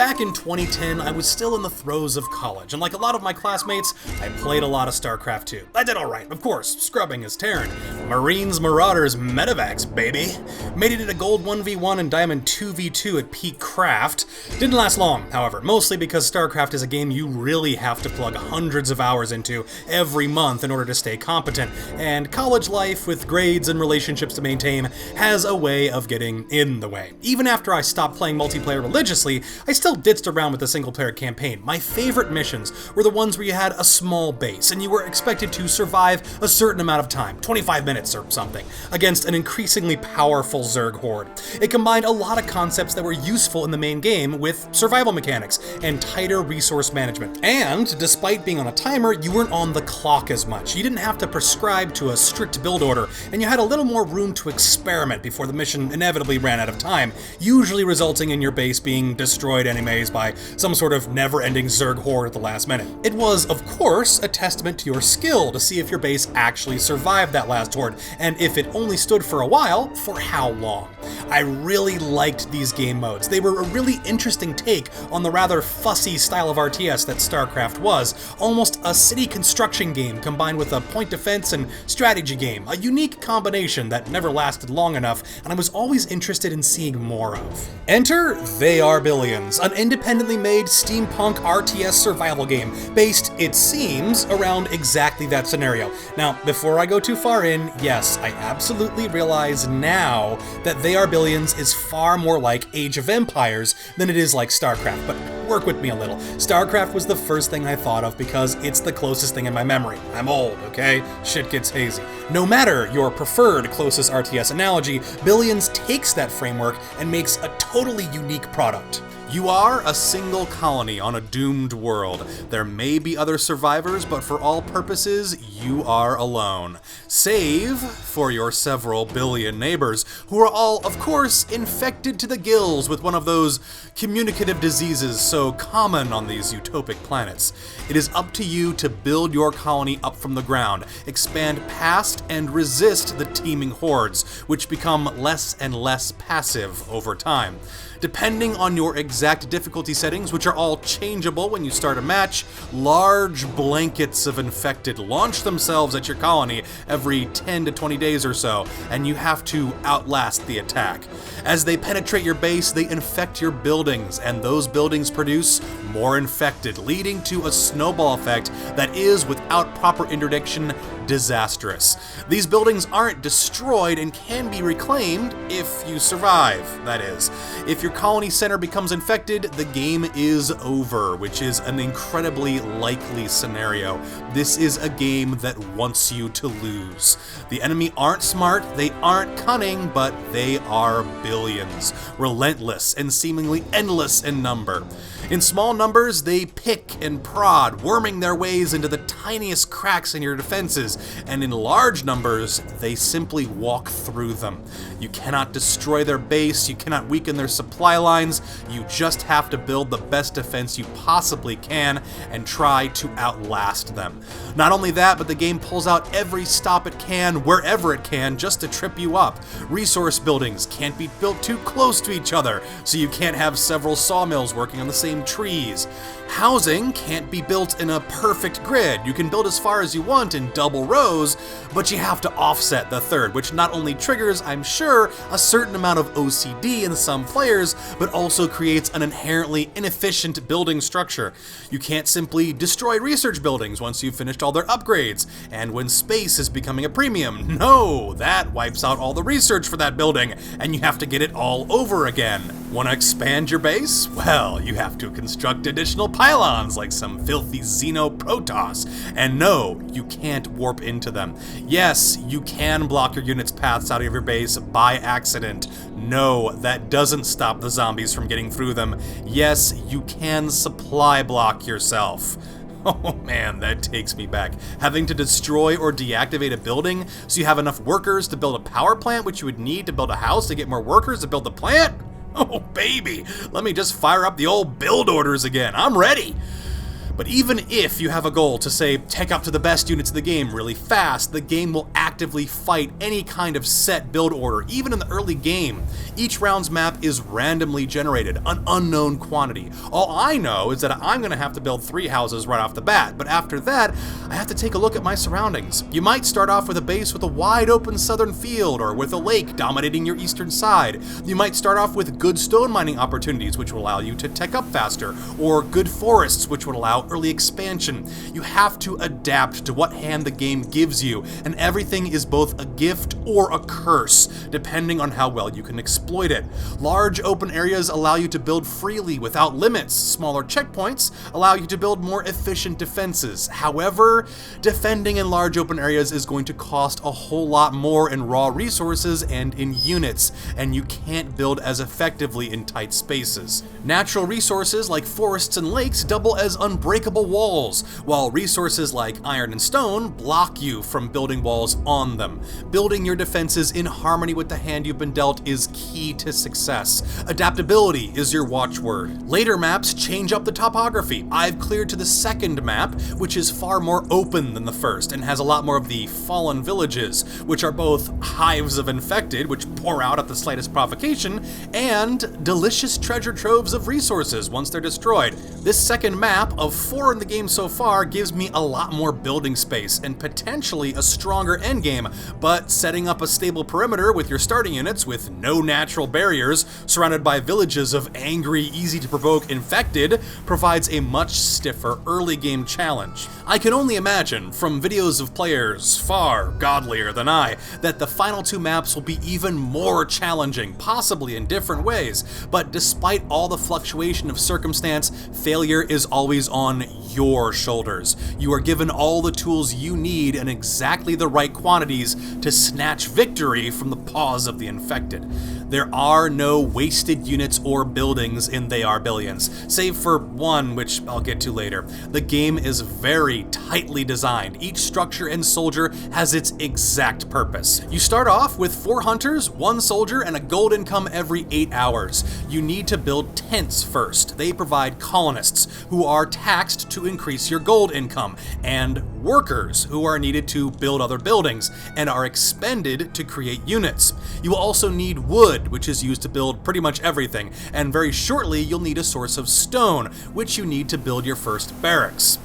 Back in 2010, I was still in the throes of college, and like a lot of my classmates, I played a lot of StarCraft 2. I did alright, of course, scrubbing as Terran. Marines, Marauders, Medivacs, baby. Made it at a gold 1v1 and diamond 2v2 at peak craft. Didn't last long, however, mostly because StarCraft is a game you really have to plug hundreds of hours into every month in order to stay competent, and college life, with grades and relationships to maintain, has a way of getting in the way. Even after I stopped playing multiplayer religiously, I still ditched around with the single-player campaign. My favorite missions were the ones where you had a small base, and you were expected to survive a certain amount of time, 25 minutes or something, against an increasingly powerful Zerg horde. It combined a lot of concepts that were useful in the main game with survival mechanics and tighter resource management. And, despite being on a timer, you weren't on the clock as much. You didn't have to prescribe to a strict build order, and you had a little more room to experiment before the mission inevitably ran out of time, usually resulting in your base being destroyed anyways by some sort of never-ending Zerg horde at the last minute. It was, of course, a testament to your skill to see if your base actually survived that last horde, and if it only stood for a while, for how long. I really liked these game modes. They were a really interesting take on the rather fussy style of RTS that StarCraft was, almost a city construction game combined with a point defense and strategy game, a unique combination that never lasted long enough, and I was always interested in seeing more of. Enter They Are Billions, an independently made steampunk RTS survival game based, it seems, around exactly that scenario. Now, before I go too far in, yes, I absolutely realize now that They Are Billions is far more like Age of Empires than it is like StarCraft, but work with me a little. StarCraft was the first thing I thought of because it's the closest thing in my memory. I'm old, okay? Shit gets hazy. No matter your preferred closest RTS analogy, Billions takes that framework and makes a totally unique product. You are a single colony on a doomed world. There may be other survivors, but for all purposes, you are alone. Save for your several billion neighbors, who are all, of course, infected to the gills with one of those communicative diseases so common on these utopic planets. It is up to you to build your colony up from the ground, expand past and resist the teeming hordes, which become less and less passive over time. Depending on your exact difficulty settings, which are all changeable when you start a match, large blankets of infected launch themselves at your colony every 10 to 20 days or so, and you have to outlast the attack. As they penetrate your base, they infect your buildings, and those buildings produce more infected, leading to a snowball effect that is, without proper interdiction, disastrous. These buildings aren't destroyed and can be reclaimed if you survive, that is. If your colony center becomes infected, the game is over, which is an incredibly likely scenario. This is a game that wants you to lose. The enemy aren't smart, they aren't cunning, but they are billions, relentless and seemingly endless in number. In small numbers, they pick and prod, worming their ways into the tiniest cracks in your defenses, and in large numbers, they simply walk through them. You cannot destroy their base, you cannot weaken their supply lines, you just have to build the best defense you possibly can and try to outlast them. Not only that, but the game pulls out every stop it can, wherever it can, just to trip you up. Resource buildings can't be built too close to each other, so you can't have several sawmills working on the same trees. Housing can't be built in a perfect grid. You can build as far as you want in double rows, but you have to offset the third, which not only triggers, I'm sure, a certain amount of OCD in some players, but also creates an inherently inefficient building structure. You can't simply destroy research buildings once you've finished all their upgrades, and when space is becoming a premium. No, that wipes out all the research for that building, and you have to get it all over again. Want to expand your base? Well, you have to construct additional pylons like some filthy Xenoprotoss. And no, you can't warp into them. Yes, you can block your unit's paths out of your base by accident. No, that doesn't stop the zombies from getting through them. Yes, you can supply block yourself. Oh man, that takes me back. Having to destroy or deactivate a building so you have enough workers to build a power plant, which you would need to build a house to get more workers to build the plant? Oh baby, let me just fire up the old build orders again. I'm ready. But even if you have a goal to, say, take up to the best units of the game really fast, the game will actively fight any kind of set build order, even in the early game. Each round's map is randomly generated, an unknown quantity. All I know is that I'm going to have to build 3 houses right off the bat, but after that, I have to take a look at my surroundings. You might start off with a base with a wide open southern field, or with a lake dominating your eastern side. You might start off with good stone mining opportunities, which will allow you to tech up faster, or good forests, which would allow early expansion. You have to adapt to what hand the game gives you, and everything is both a gift or a curse, depending on how well you can exploit it. Large open areas allow you to build freely without limits. Smaller checkpoints allow you to build more efficient defenses. However, defending in large open areas is going to cost a whole lot more in raw resources and in units, and you can't build as effectively in tight spaces. Natural resources like forests and lakes double as unbreakable walls, while resources like iron and stone block you from building walls on them. Building your defenses in harmony with the hand you've been dealt is key to success. Adaptability is your watchword. Later maps change up the topography. I've cleared to the second map, which is far more open than the first and has a lot more of the fallen villages, which are both hives of infected, which pour out at the slightest provocation, and delicious treasure troves of resources once they're destroyed. This second map, of 4 in the game so far, gives me a lot more building space and potentially a stronger endgame, but setting up a stable perimeter with your starting units with no natural barriers, surrounded by villages of angry, easy-to-provoke infected, provides a much stiffer early game challenge. I can only imagine, from videos of players far godlier than I, that the final 2 maps will be even more challenging, possibly in different ways, but despite all the fluctuation of circumstance, failure is always on your shoulders. You are given all the tools you need in exactly the right quantities to snatch victory from the paws of the infected. There are no wasted units or buildings in They Are Billions, save for one, which I'll get to later. The game is very tightly designed. Each structure and soldier has its exact purpose. You start off with 4 hunters, 1 soldier, and a gold income every 8 hours. You need to build tents first. They provide colonists, who are taxed to increase your gold income, and workers, who are needed to build other buildings, and are expended to create units. You will also need wood, which is used to build pretty much everything, and very shortly you'll need a source of stone, which you need to build your first barracks.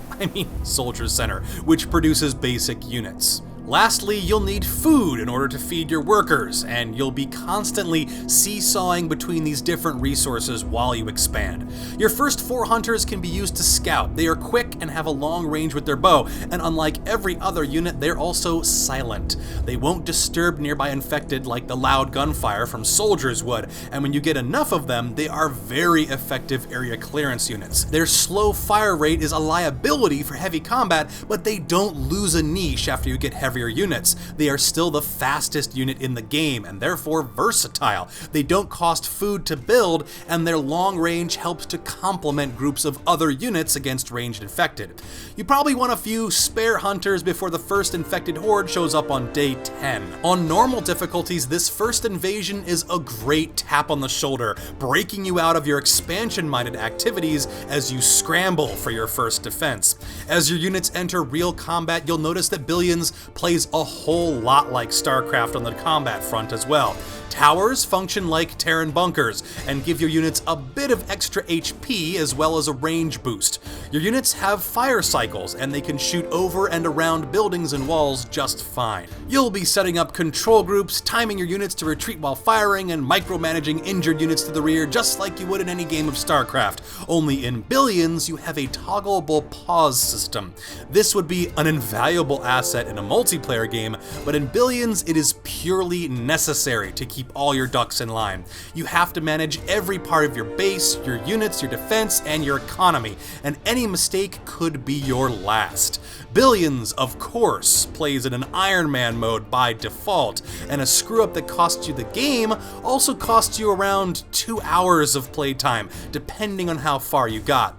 Soldier Center, which produces basic units. Lastly, you'll need food in order to feed your workers, and you'll be constantly seesawing between these different resources while you expand. Your first 4 hunters can be used to scout. They are quick and have a long range with their bow, and unlike every other unit, they're also silent. They won't disturb nearby infected like the loud gunfire from soldiers would, and when you get enough of them, they are very effective area clearance units. Their slow fire rate is a liability for heavy combat, but they don't lose a niche after you get heavier units. They are still the fastest unit in the game and therefore versatile. They don't cost food to build, and their long range helps to complement groups of other units against ranged infected. You probably want a few spare hunters before the first infected horde shows up on day 10. On normal difficulties, this first invasion is a great tap on the shoulder, breaking you out of your expansion-minded activities as you scramble for your first defense. As your units enter real combat, you'll notice that Billions plays a whole lot like StarCraft on the combat front as well. Towers function like Terran bunkers and give your units a bit of extra HP as well as a range boost. Your units have fire cycles and they can shoot over and around buildings and walls just fine. You'll be setting up control groups, timing your units to retreat while firing, and micromanaging injured units to the rear just like you would in any game of StarCraft. Only in Billions, you have a toggleable pause system. This would be an invaluable asset in a multiplayer game, but in Billions, it is purely necessary to keep all your ducks in line. You have to manage every part of your base, your units, your defense, and your economy, and any mistake could be your last. Billions, of course, plays in an Iron Man mode by default, and a screw-up that costs you the game also costs you around 2 hours of playtime, depending on how far you got.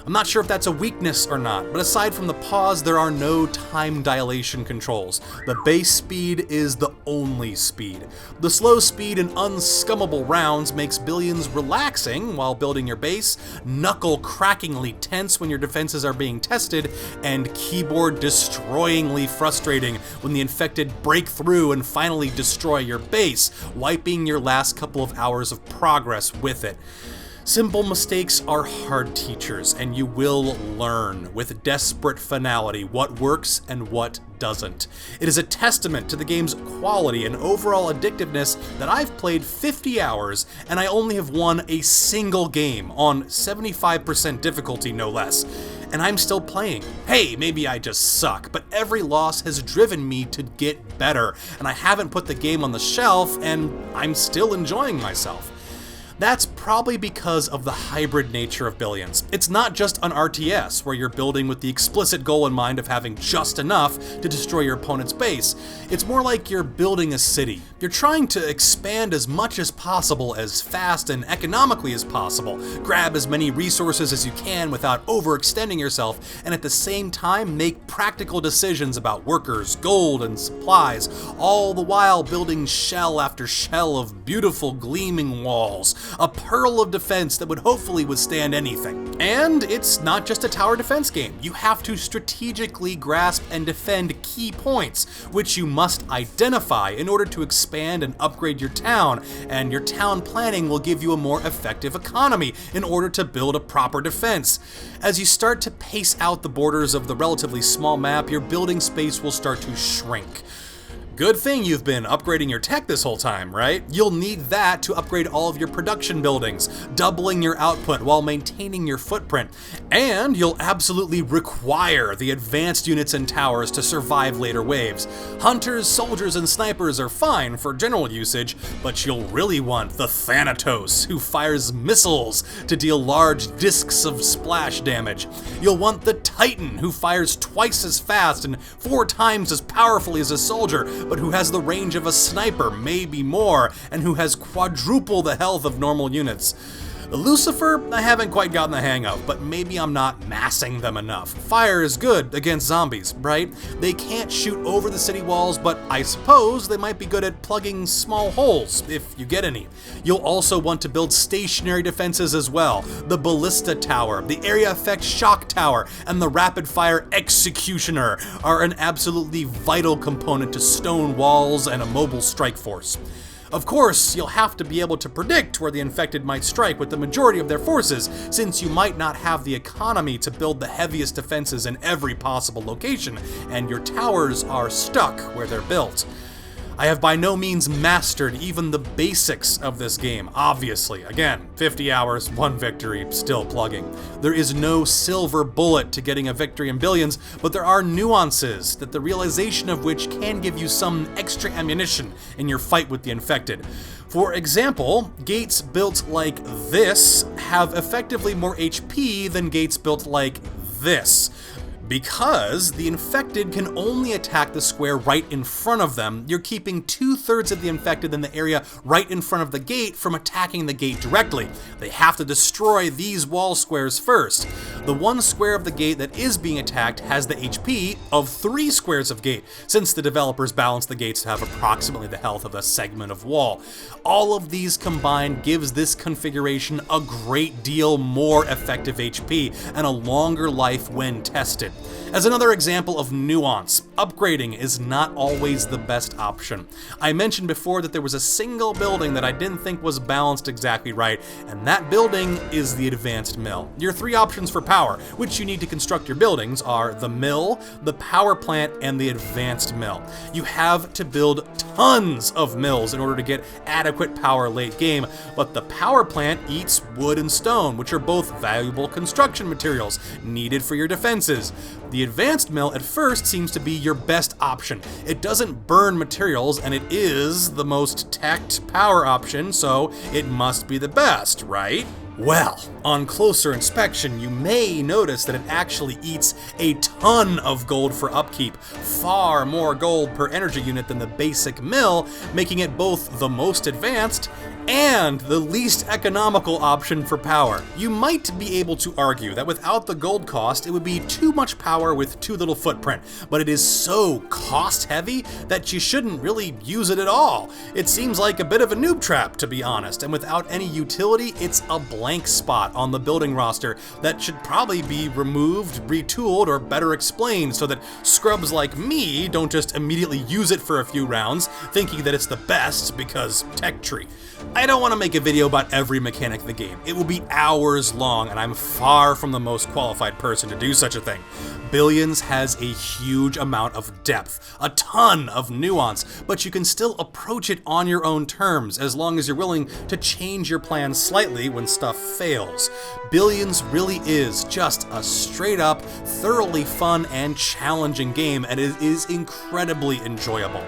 I'm not sure if that's a weakness or not, but aside from the pause, there are no time dilation controls. The base speed is the only speed. The slow speed and unscummable rounds makes Billions relaxing while building your base, knuckle-crackingly tense when your defenses are being tested, and keyboard-destroyingly frustrating when the infected break through and finally destroy your base, wiping your last couple of hours of progress with it. Simple mistakes are hard teachers, and you will learn with desperate finality what works and what doesn't. It is a testament to the game's quality and overall addictiveness that I've played 50 hours and I only have won a single game on 75% difficulty, no less. And I'm still playing. Hey, maybe I just suck, but every loss has driven me to get better, and I haven't put the game on the shelf, and I'm still enjoying myself. That's probably because of the hybrid nature of Billions. It's not just an RTS, where you're building with the explicit goal in mind of having just enough to destroy your opponent's base. It's more like you're building a city. You're trying to expand as much as possible, as fast and economically as possible, grab as many resources as you can without overextending yourself, and at the same time make practical decisions about workers, gold, and supplies, all the while building shell after shell of beautiful gleaming walls. A pearl of defense that would hopefully withstand anything. And it's not just a tower defense game. You have to strategically grasp and defend key points, which you must identify in order to expand and upgrade your town, and your town planning will give you a more effective economy in order to build a proper defense. As you start to pace out the borders of the relatively small map, your building space will start to shrink. Good thing you've been upgrading your tech this whole time, right? You'll need that to upgrade all of your production buildings, doubling your output while maintaining your footprint. And you'll absolutely require the advanced units and towers to survive later waves. Hunters, soldiers, and snipers are fine for general usage, but you'll really want the Thanatos, who fires missiles to deal large discs of splash damage. You'll want the Titan, who fires twice as fast and 4 times as powerfully as a soldier, but who has the range of a sniper, maybe more, and who has quadruple the health of normal units. Lucifer, I haven't quite gotten the hang of, but maybe I'm not massing them enough. Fire is good against zombies, right? They can't shoot over the city walls, but I suppose they might be good at plugging small holes, if you get any. You'll also want to build stationary defenses as well. The Ballista Tower, the Area Effect Shock Tower, and the Rapid Fire Executioner are an absolutely vital component to stone walls and a mobile strike force. Of course, you'll have to be able to predict where the infected might strike with the majority of their forces, since you might not have the economy to build the heaviest defenses in every possible location, and your towers are stuck where they're built. I have by no means mastered even the basics of this game, obviously. Again, 50 hours, 1 victory, still plugging. There is no silver bullet to getting a victory in Billions, but there are nuances that the realization of which can give you some extra ammunition in your fight with the infected. For example, gates built like this have effectively more HP than gates built like this. Because the infected can only attack the square right in front of them, you're keeping 2/3 of the infected in the area right in front of the gate from attacking the gate directly. They have to destroy these wall squares first. The one square of the gate that is being attacked has the HP of 3 squares of gate, since the developers balance the gates to have approximately the health of a segment of wall. All of these combined gives this configuration a great deal more effective HP and a longer life when tested. As another example of nuance, upgrading is not always the best option. I mentioned before that there was a single building that I didn't think was balanced exactly right, and that building is the advanced mill. Your 3 options for power, which you need to construct your buildings, are the mill, the power plant, and the advanced mill. You have to build tons of mills in order to get adequate power late game, but the power plant eats wood and stone, which are both valuable construction materials needed for your defenses. The advanced mill at first seems to be your best option. It doesn't burn materials, and it is the most teched power option, so it must be the best, right? Well, on closer inspection, you may notice that it actually eats a ton of gold for upkeep, far more gold per energy unit than the basic mill, making it both the most advanced and the least economical option for power. You might be able to argue that without the gold cost, it would be too much power with too little footprint, but it is so cost-heavy that you shouldn't really use it at all. It seems like a bit of a noob trap, to be honest, and without any utility, it's a blank spot on the building roster that should probably be removed, retooled, or better explained so that scrubs like me don't just immediately use it for a few rounds, thinking that it's the best because tech tree. I don't want to make a video about every mechanic of the game. It will be hours long, and I'm far from the most qualified person to do such a thing. Billions has a huge amount of depth, a ton of nuance, but you can still approach it on your own terms, as long as you're willing to change your plans slightly when stuff fails. Billions really is just a straight-up, thoroughly fun and challenging game, and it is incredibly enjoyable.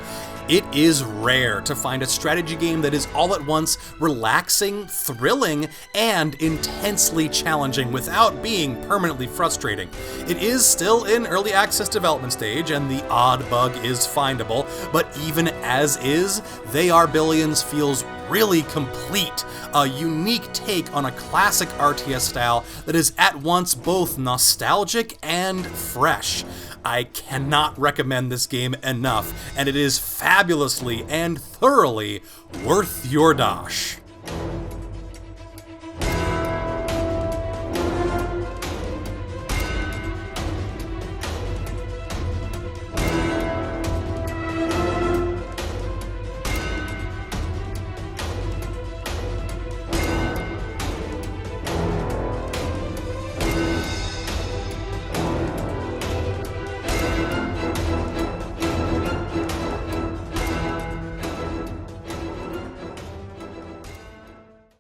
It is rare to find a strategy game that is all at once relaxing, thrilling, and intensely challenging without being permanently frustrating. It is still in early access development stage, and the odd bug is findable, but even as is, They Are Billions feels really complete, a unique take on a classic RTS style that is at once both nostalgic and fresh. I cannot recommend this game enough, and it is fabulously and thoroughly worth your dosh.